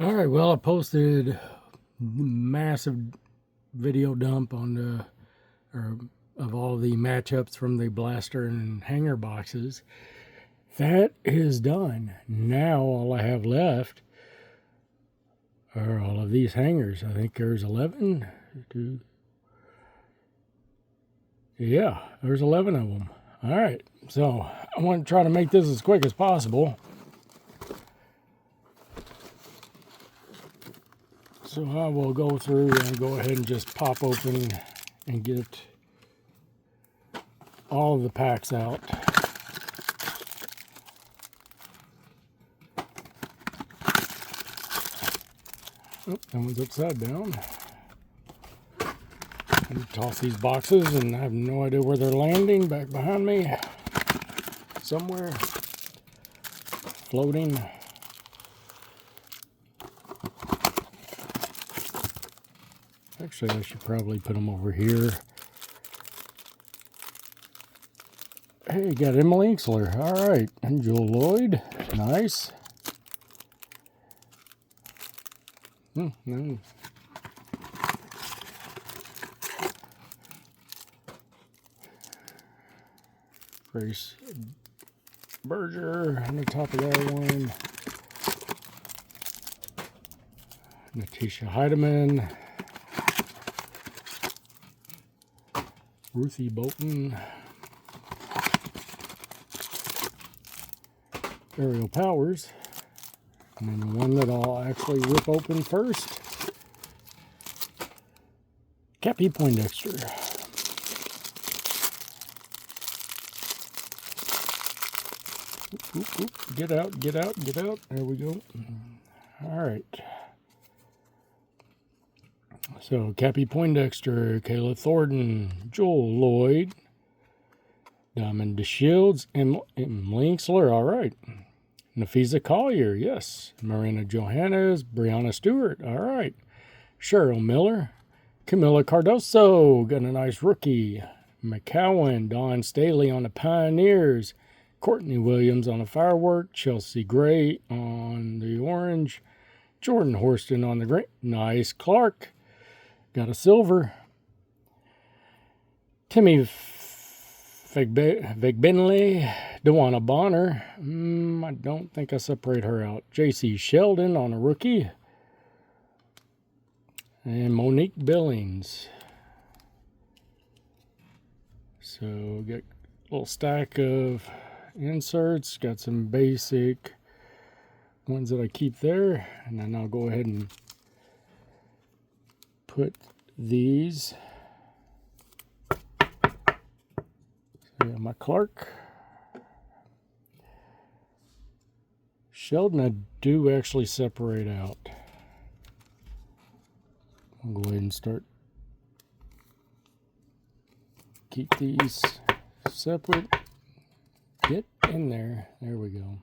All right, well, I posted massive video dump on of all the matchups from the blaster and hanger boxes. That is done. Now all I have left are all of these hangers. I think there's 11. Yeah, there's 11 of them. All right, so I want to try to make this as quick as possible. So I will go through and go ahead and just pop open and get all of the packs out. Oh, that one's upside down. And toss these boxes, and I have no idea where they're landing. Back behind me, somewhere, floating. Actually, I should probably put them over here. Hey, got Emily Inksler. All right, and Joel Lloyd. Nice. No. Grace Berger on the top of that one. Natisha Heidemann. Ruthie Bolton. Ariel Powers. And then the one that I'll actually rip open first. Cappy Poindexter. Oop, oop. Get out, get out, get out. There we go. All right. So, Cappy Poindexter, Kayla Thornton, Joel Lloyd, Diamond DeShields, Emily Inksler, all right. Nafisa Collier, yes. Marina Johannes, Brianna Stewart, all right. Cheryl Miller, Camila Cardoso, got a nice rookie. McCowan, Dawn Staley on the Pioneers, Courtney Williams on the Firework, Chelsea Gray on the Orange, Jordan Horston on the Green, nice. Clark, got a silver. Timmy Figbenley, Dewana Bonner. I don't think I separate her out. J.C. Sheldon on a rookie. And Monique Billings. So get a little stack of inserts. Got some basic ones that I keep there. And then I'll go ahead and put these. So yeah, my Clark. Sheldon, I do actually separate out. I'll go ahead and start. Keep these separate. Get in there. There we go.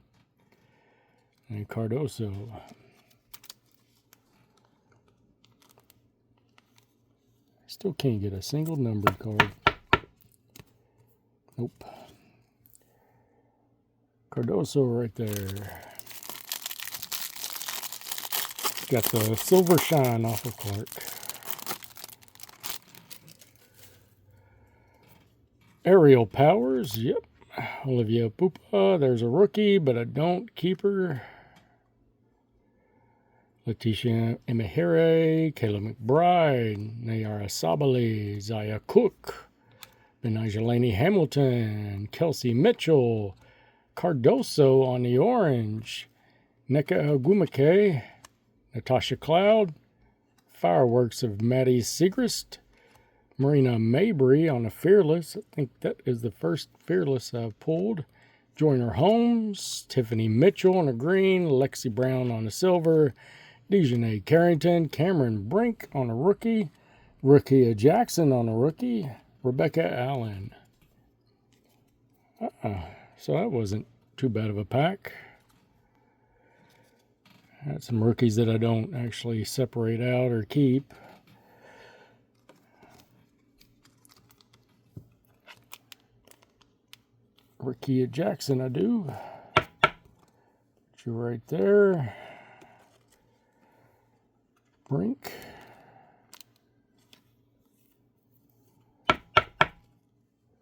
And Cardoso. Still can't get a single numbered card. Nope. Cardoso right there. Got the silver shine off of Clark. Ariel Powers, yep. Olivia Pupa, there's a rookie, but I don't keep her. Letitia Emehire, Kayla McBride, Nayara Sabali, Zaya Cook, Benajelani Hamilton, Kelsey Mitchell, Cardoso on the Orange, Neka Agumake, Natasha Cloud, Fireworks of Maddie Segrist, Marina Mabry on a Fearless. I think that is the first Fearless I've pulled. Joyner Holmes, Tiffany Mitchell on a green, Lexi Brown on a silver, Dejanay Carrington, Cameron Brink on a rookie, Rukia Jackson on a rookie, Rebecca Allen. So that wasn't too bad of a pack. Got some rookies that I don't actually separate out or keep. Rukia Jackson I do. Put you right there. Brink.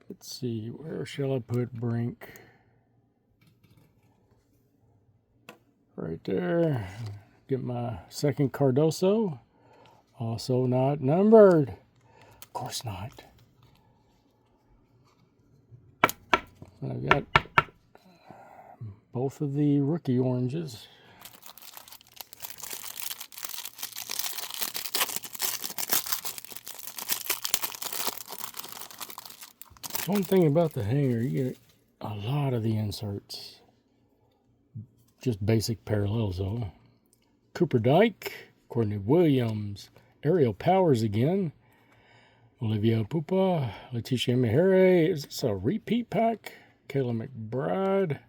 Let's see, where shall I put Brink? Right there. Get my second Cardoso. Also not numbered. Of course not. I've got both of the rookie oranges. One thing about the hanger, you get a lot of the inserts. Just basic parallels though. Cooper Dyke, Courtney Williams, Ariel Powers again, Olivia Pupa, Leticia Mehere. Is this a repeat pack? Kayla McBride,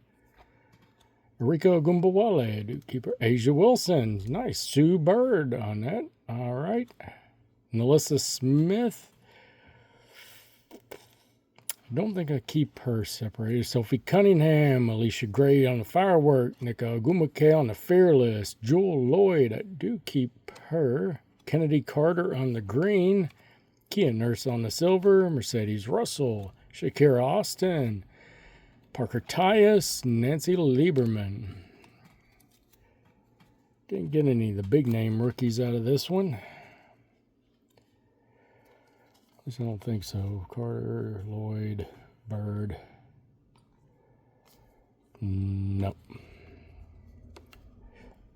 Erika Gumbawale, Duke keeper Asia Wilson. Nice. Sue Bird on that. All right. Melissa Smith. I don't think I keep her separated. Sophie Cunningham, Alicia Gray on the Firework, Nika Gumake on the Fearless, Jewel Lloyd, I do keep her, Kennedy Carter on the green, Kia Nurse on the silver, Mercedes Russell, Shakira Austin, Parker Tyus, Nancy Lieberman. Didn't get any of the big name rookies out of this one. I don't think so. Carter, Lloyd, Bird. Nope.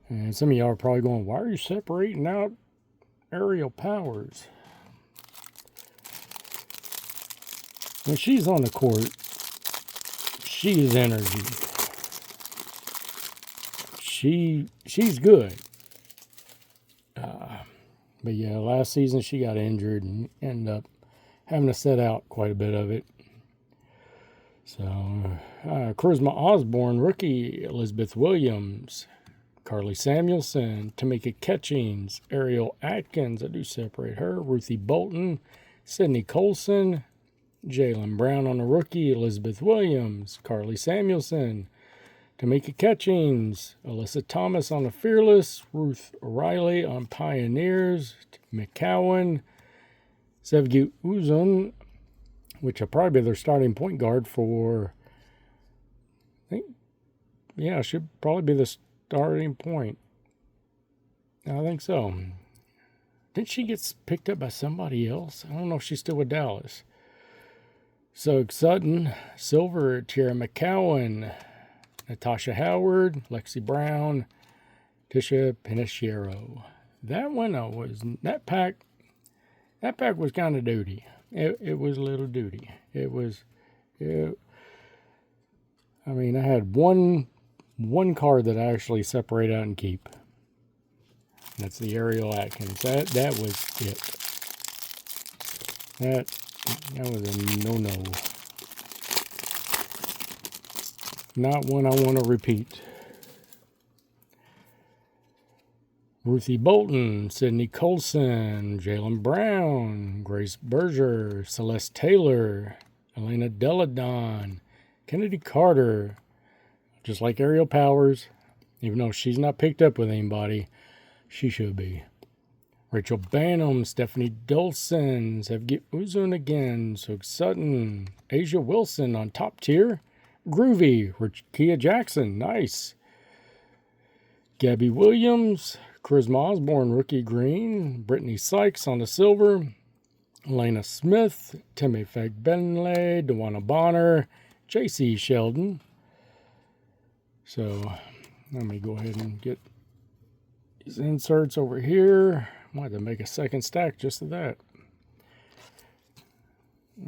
And some of y'all are probably going, why are you separating out Ariel Powers? When she's on the court, she is energy. She's good. But yeah, last season she got injured and ended up having to set out quite a bit of it. So, Charisma Osborne, rookie, Elizabeth Williams, Carly Samuelson, Tamika Catchings, Ariel Atkins, I do separate her, Ruthie Bolton, Sydney Colson, Jalen Brown on the rookie, Elizabeth Williams, Carly Samuelson, Tamika Catchings, Alyssa Thomas on the Fearless, Ruth O'Reilly on Pioneers, McCowan, Sevgi Uzun, which will probably be their starting point guard for, should probably be the starting point. I think so. Didn't she get picked up by somebody else? I don't know if she's still with Dallas. So Sutton, Silver, Tierra McCowan, Natasha Howard, Lexi Brown, Tisha Piniciero. That one that pack was kind of duty. It was a little duty. I had one card that I actually separate out and keep. That's the Ariel Atkins. That was it. That was a no-no. Not one I want to repeat. Ruthie Bolton, Sydney Colson, Jalen Brown, Grace Berger, Celeste Taylor, Elena Deladon, Kennedy Carter, just like Ariel Powers, even though she's not picked up with anybody, she should be. Rachel Banham, Stephanie Dolson, Sevgi Uzun again, Sook Sutton, Asia Wilson on top tier, Groovy, Kia Jackson, nice. Gabby Williams, Charisma Osborne, rookie green, Brittany Sykes on the silver, Elena Smith, Timmy Fagbenle, Dewana Bonner, J.C. Sheldon. So let me go ahead and get these inserts over here. I might have to make a second stack just of that.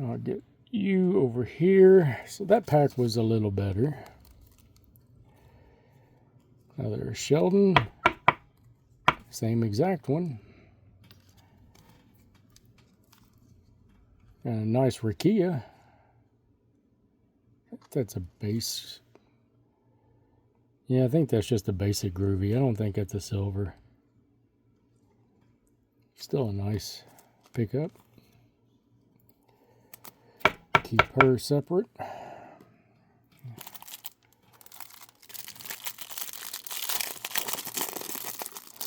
I'll get you over here. So that pack was a little better. Another Sheldon. Same exact one. And a nice Rakia. That's a base. Yeah, I think that's just a basic Groovy. I don't think that's a silver. Still a nice pickup. Keep her separate.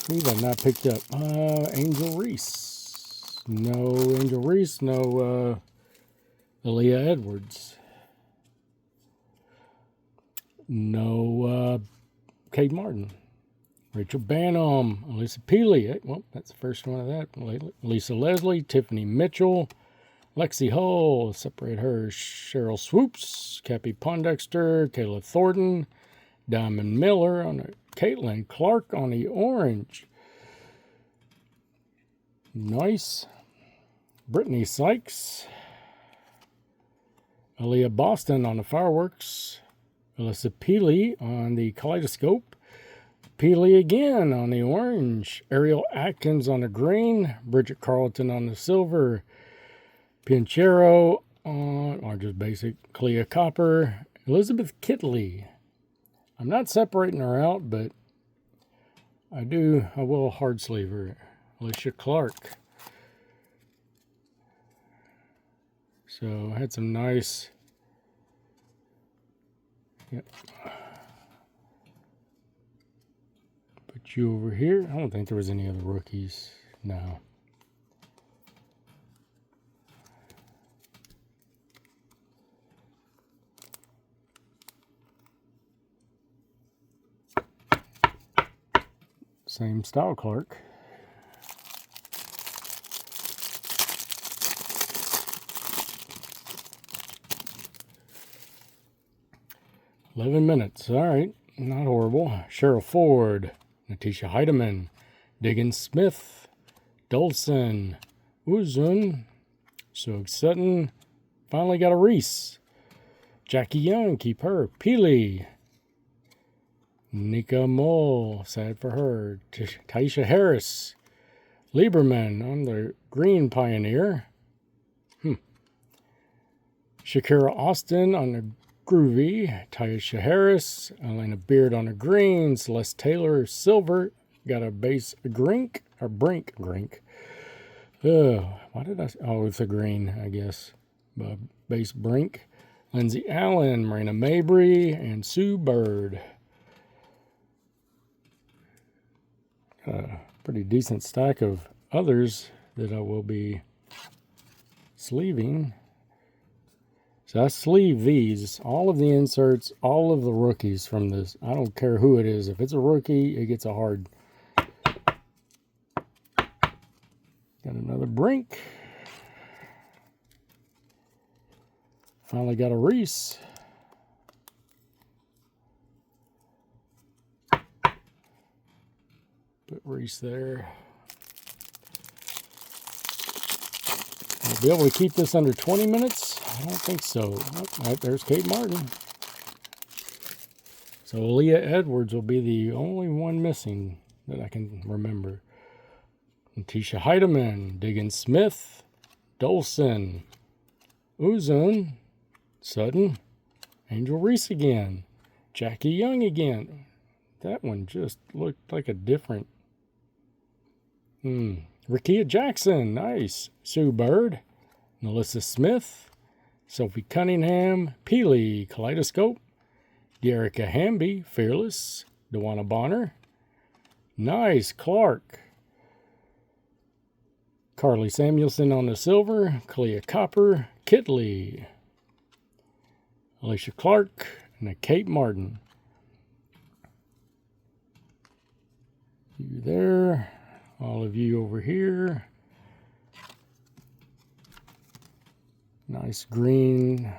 Who have I not picked up? Angel Reese. No Angel Reese. No Aaliyah Edwards. No Kate Martin. Rachel Banham. Alyssa Peely. Well, that's the first one of that. Lisa Leslie. Tiffany Mitchell. Lexi Hull. Separate her. Cheryl Swoops. Cappy Pondexter. Kayla Thornton. Diamond Miller on the Caitlin Clark on the orange. Nice. Brittany Sykes. Aaliyah Boston on the fireworks. Alyssa Peely on the kaleidoscope. Peely again on the orange. Ariel Atkins on the green. Bridget Carlton on the silver. Pinchero on, or just basic, Clea Copper. Elizabeth Kitley. I'm not separating her out, but I will hard sleeve her. Alicia Clark. So I had some nice, yep. Put you over here. I don't think there was any other rookies. No. Same style Clark. $11. All right. Not horrible. Cheryl Ford. Natisha Heidemann. Diggin Smith. Dolson. Uzun. Soog Sutton. Finally got a Reese. Jackie Young. Keep her. Peely. Nika Mole, sad for her. Taisha Harris. Lieberman on the green Pioneer. Shakira Austin on the groovy. Taisha Harris. Elena Beard on the green. Celeste Taylor silver. Got a base Grink. Or Brink. Why did I... Oh, it's a green, I guess. Base Brink. Lindsay Allen. Marina Mabry. And Sue Bird. Pretty decent stack of others that I will be sleeving. So I sleeve these, all of the inserts, all of the rookies from this. I don't care who it is. If it's a rookie, it gets a hard. Got another Brink. Finally got a Reese. Put Reese there. I'll be able to keep this under 20 minutes? I don't think so. Oh, there's Kate Martin. So Aaliyah Edwards will be the only one missing that I can remember. Natisha Heidemann, Diggin Smith, Dolson, Uzun, Sutton, Angel Reese again, Jackie Young again. That one just looked like a different. Rakia Jackson, nice. Sue Bird, Melissa Smith, Sophie Cunningham, Peely, Kaleidoscope, Dearica Hamby, Fearless, Dewana Bonner, nice. Clark, Carly Samuelson on the silver, Clea Copper, Kitley, Alicia Clark, and a Kate Martin. You there, all of you over here. Nice green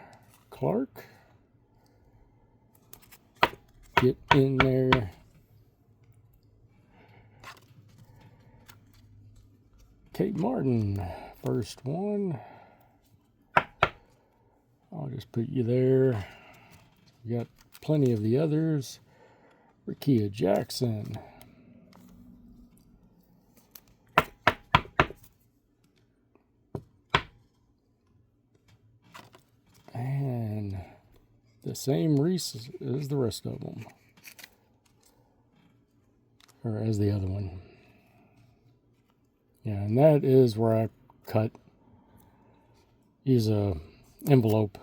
Clark. Get in there. Kate Martin, first one. I'll just put you there. We got plenty of the others. Rakia Jackson. And the same Reese as the rest of them. Or as the other one. Yeah, and that is where I cut. Use a envelope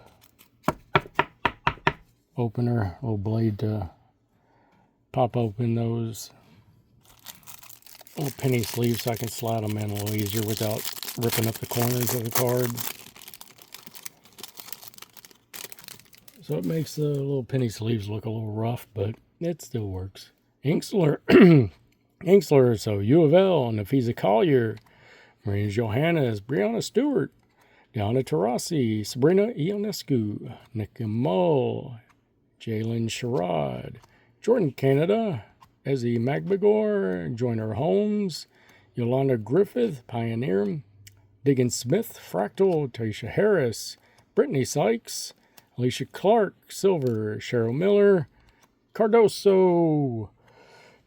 opener, little blade to pop open those little penny sleeve so I can slide them in a little easier without ripping up the corners of the card. So it makes the little penny sleeves look a little rough, but it still works. Inksler, Inksler, so U of L, Nafisa Collier, Marina Johannes, Brianna Stewart, Diana Taurasi, Sabrina Ionescu, Nika Mull, Jalen Sherrod, Jordan Canada, Ezzy Magbagor, Joyner Holmes, Yolanda Griffith, Pioneer, Diggin Smith, Fractal, Tasha Harris, Brittany Sykes, Alicia Clark, Silver, Cheryl Miller, Cardoso,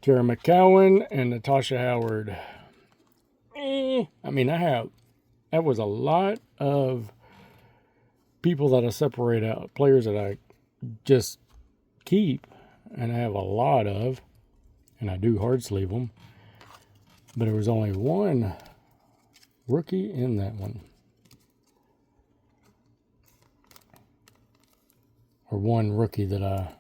Tara McCowan, and Natasha Howard. I mean, that was a lot of people that I separate out, players that I just keep, and I have a lot of, and I do hard sleeve them, but there was only one rookie in that one. Or one rookie that I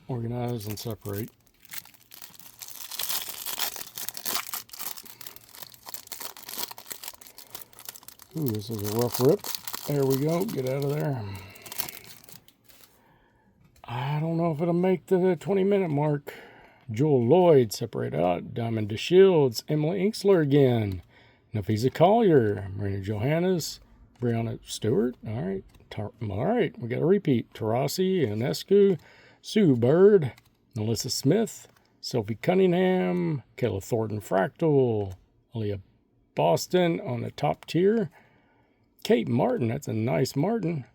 organize and separate. Ooh, this is a rough rip. There we go. Get out of there. I don't know if it'll make the 20-minute mark. Jewel Lloyd, separate out. Diamond DeShields. Emily Inksler again. Nafisa Collier. Marina Johannes. Brianna Stewart. All right. All right. We got a repeat. Taurasi, Ionescu. Sue Bird. Melissa Smith. Sophie Cunningham. Kayla Thornton Fractal. Aaliyah Boston on the top tier. Kate Martin. That's a nice Martin.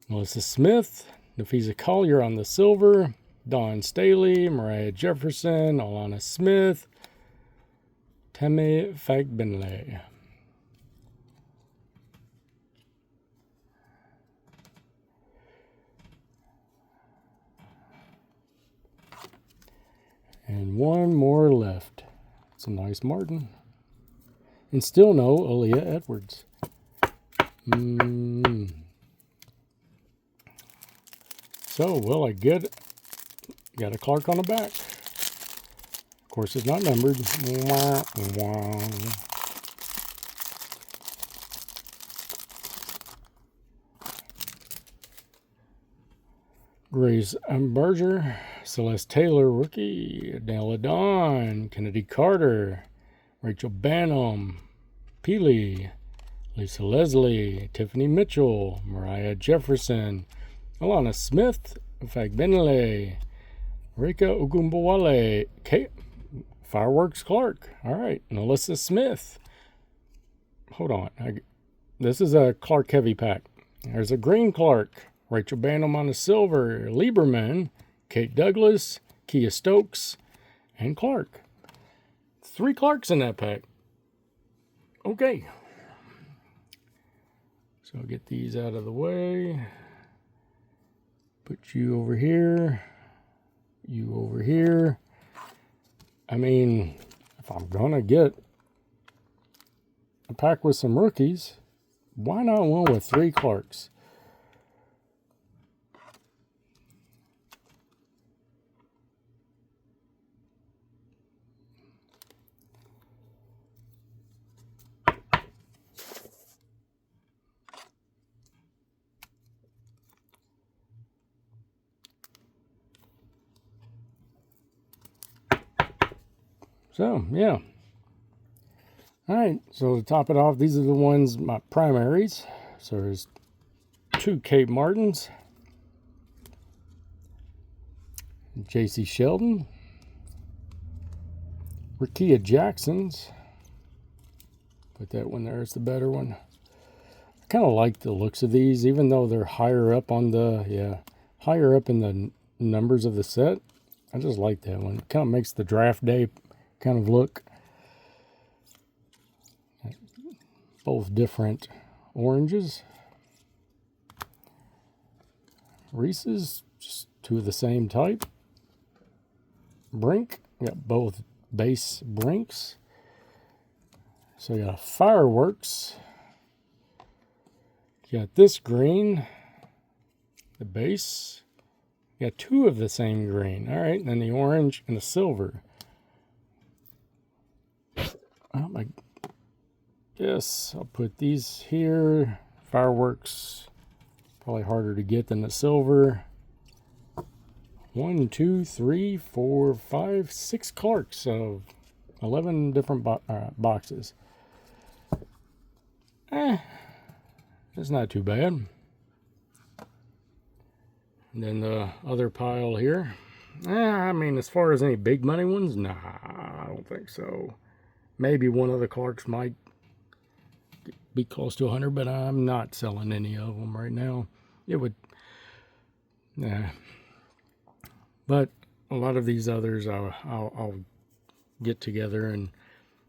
Melissa Smith. Nafisa Collier on the silver. Dawn Staley. Mariah Jefferson. Alana Smith. Temi Fagbenle. And one more left. It's a nice Martin. And still no Aaliyah Edwards. So, will I get got a Clark on the back. Of course, it's not numbered. Grace Berger, Celeste Taylor, rookie, Della Dawn, Kennedy Carter, Rachel Banham, Peely, Lisa Leslie, Tiffany Mitchell, Mariah Jefferson, Alana Smith, Fagbenle, Rika Ogumbawale, Fireworks Clark. All right, Melissa Smith. Hold on. This is a Clark heavy pack. There's a green Clark. Rachel Banham on the silver. Lieberman, Kate Douglas, Kia Stokes, and Clark. 3 Clarks in that pack. Okay. So I'll get these out of the way. Put you over here. You over here. I mean, if I'm going to get a pack with some rookies, why not one with 3 Clarks? So, yeah. All right, so to top it off, these are the ones, my primaries. So there's 2 Kate Martins, J.C. Sheldon, Rakia Jacksons. Put that one there, it's the better one. I kind of like the looks of these, even though they're higher up on the, higher up in the numbers of the set. I just like that one. It kind of makes the draft day kind of look. Both different oranges. Reese's, just 2 of the same type. Brink, got both base Brinks. So you got Fireworks. You got this green, the base. Got two of the same green. All right, and then the orange and the silver. I guess I'll put these here. Fireworks, probably harder to get than the silver. 1, 2, 3, 4, 5, 6 Clarks of 11 different boxes. It's not too bad. And then the other pile here. I mean, as far as any big money ones, nah, I don't think so. Maybe one of the Clarks might be close to 100, but I'm not selling any of them right now. It would, nah. But a lot of these others I'll get together, and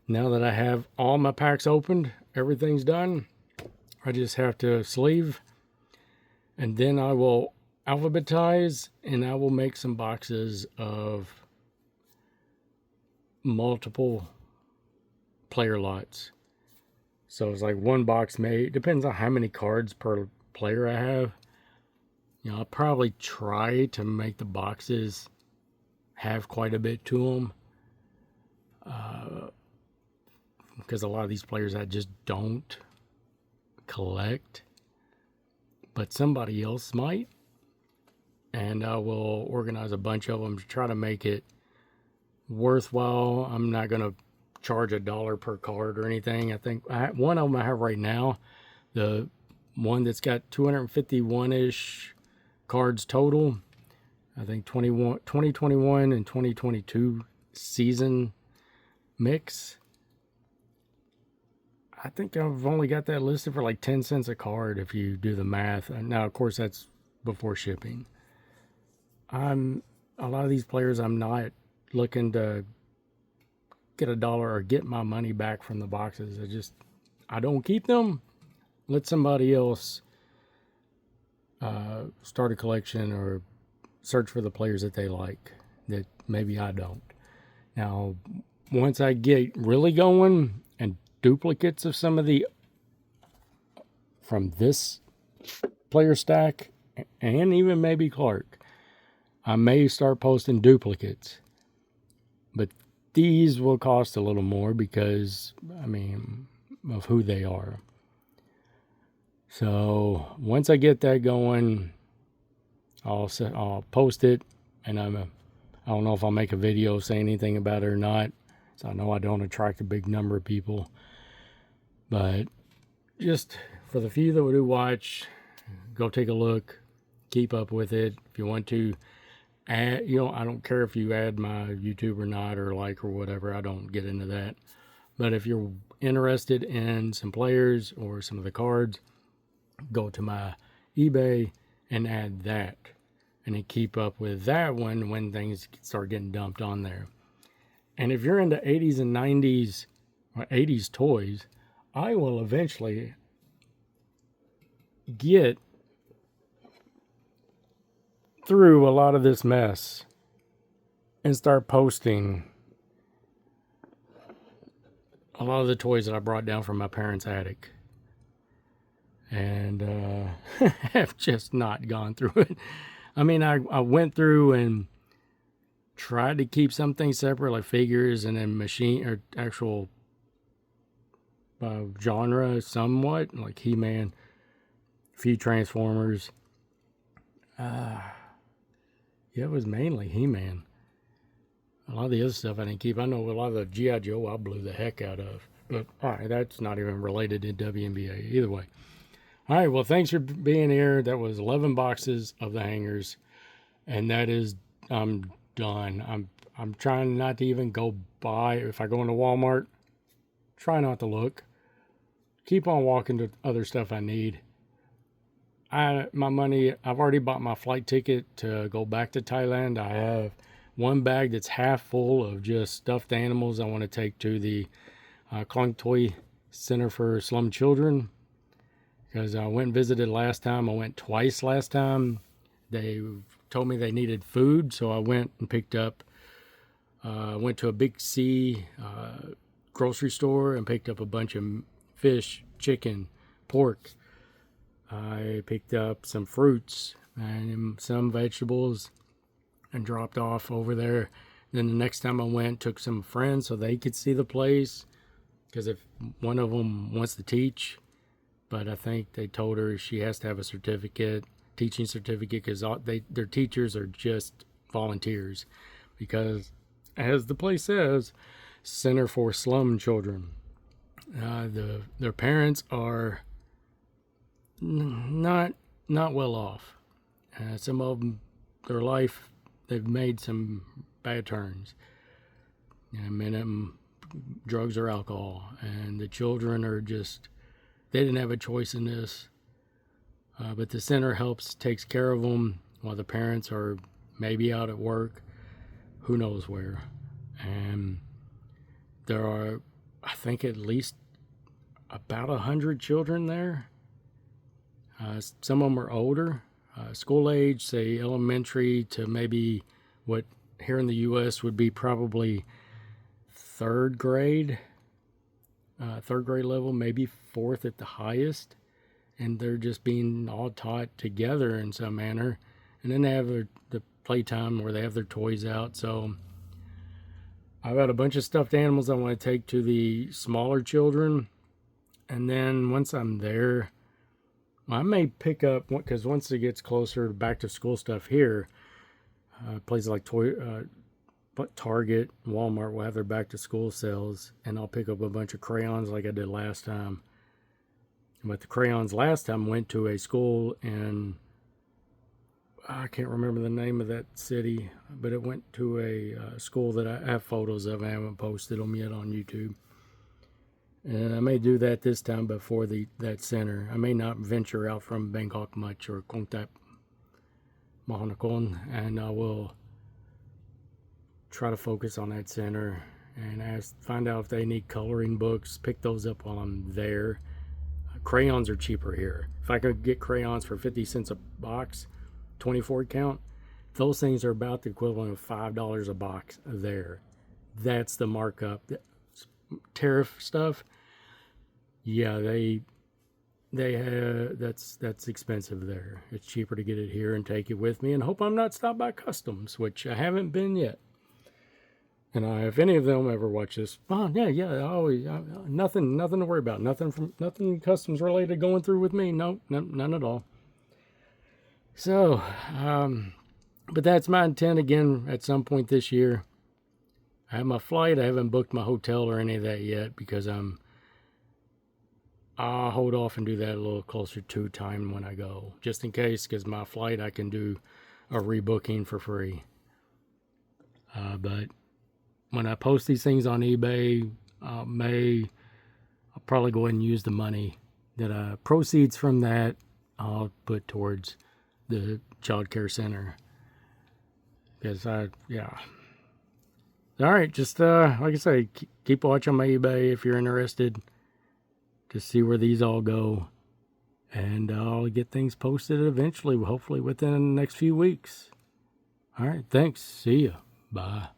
now that I have all my packs opened, everything's done, I just have to sleeve, and then I will alphabetize, and I will make some boxes of multiple player lots. So it's like one box made, depends on how many cards per player I have. You know, I'll probably try to make the boxes have quite a bit to them. Because a lot of these players I just don't collect. But somebody else might. And I will organize a bunch of them to try to make it worthwhile. I'm not going to charge $1 per card or anything. I think one of them I have right now, the one that's got 251-ish cards total. I think 2021 and 2022 season mix. I think I've only got that listed for like 10 cents a card if you do the math. Now, of course, that's before shipping. A lot of these players, I'm not looking to get $1 or get my money back from the boxes. I don't keep them. Let somebody else start a collection or search for the players that they like that maybe I don't. Now, once I get really going and duplicates of some of the from this player stack and even maybe Clark, I may start posting duplicates. But these will cost a little more because, I mean, of who they are. So once I get that going, I'll post it, and I don't know if I'll make a video saying anything about it or not. So I know I don't attract a big number of people, but just for the few that do watch, go take a look, keep up with it. If you want to add, I don't care if you add my YouTube or not, or like or whatever. I don't get into that. But if you're interested in some players or some of the cards, go to my eBay and add that, and then keep up with that one when things start getting dumped on there. And if you're into 80s and 90s or 80s toys, I will eventually get through a lot of this mess and start posting a lot of the toys that I brought down from my parents' attic. And have just not gone through it. I mean, I went through and tried to keep some things separate, like figures and then machine or actual genre somewhat, like He-Man, a few Transformers. Yeah, it was mainly He-Man. A lot of the other stuff I didn't keep. I know a lot of the G.I. Joe I blew the heck out of. But, all right, that's not even related to WNBA. Either way. All right, well, thanks for being here. That was 11 boxes of the hangers. And that is, I'm done. I'm trying not to even go buy. If I go into Walmart, try not to look. Keep on walking to other stuff I need. My money, I've already bought my flight ticket to go back to Thailand. I have one bag that's half full of just stuffed animals I want to take to the Klong Toy Center for Slum Children. Because I went and visited last time. I went twice last time. They told me they needed food, so I went and picked up. Went to a Big C grocery store and picked up a bunch of fish, chicken, pork. I picked up some fruits and some vegetables. and dropped off over there. Then the next time I went, took some friends so they could see the place. Because if one of them wants to teach, but I think they told her she has to have a certificate, teaching certificate, because their teachers are just volunteers. Because, as the place says, Center for Slum Children. Their parents are not well off. Some of them, their life, they've made some bad turns. Many of them, drugs or alcohol, and the children are just, they didn't have a choice in this. But the center takes care of them while the parents are maybe out at work, who knows where. And there are, I think, at least about 100 children there. Some of them are older, school age, say elementary to maybe what here in the U.S. would be probably third grade level, maybe fourth at the highest. And they're just being all taught together in some manner. And then they have the playtime where they have their toys out. So I've got a bunch of stuffed animals I want to take to the smaller children. And then once I'm there, I may pick up, because once it gets closer to back to school stuff here, places like Target, Walmart will have their back to school sales, and I'll pick up a bunch of crayons like I did last time. But the crayons last time went to a school in, I can't remember the name of that city, but it went to a school that I have photos of. I haven't posted them yet on YouTube. And I may do that this time before that center. I may not venture out from Bangkok much, or Kontak Mahonakon, and I will try to focus on that center and find out if they need coloring books, pick those up while I'm there. Crayons are cheaper here. If I could get crayons for 50 cents a box, 24 count, those things are about the equivalent of $5 a box there. That's the markup. Tariff stuff, yeah, that's expensive there. It's cheaper to get it here and take it with me, and hope I'm not stopped by customs, which I haven't been yet. And if any of them ever watch this, nothing to worry about. Nothing customs related going through with me. No, none at all. So, but that's my intent again at some point this year. I have my flight. I haven't booked my hotel or any of that yet, because I'll hold off and do that a little closer to time when I go, just in case, because my flight I can do a rebooking for free. But when I post these things on eBay, I'll probably go ahead and use the money that proceeds from that I'll put towards the child care center. Because all right, just like I say, keep watching my eBay if you're interested to see where these all go. And I'll get things posted eventually, hopefully within the next few weeks. All right, thanks. See ya. Bye.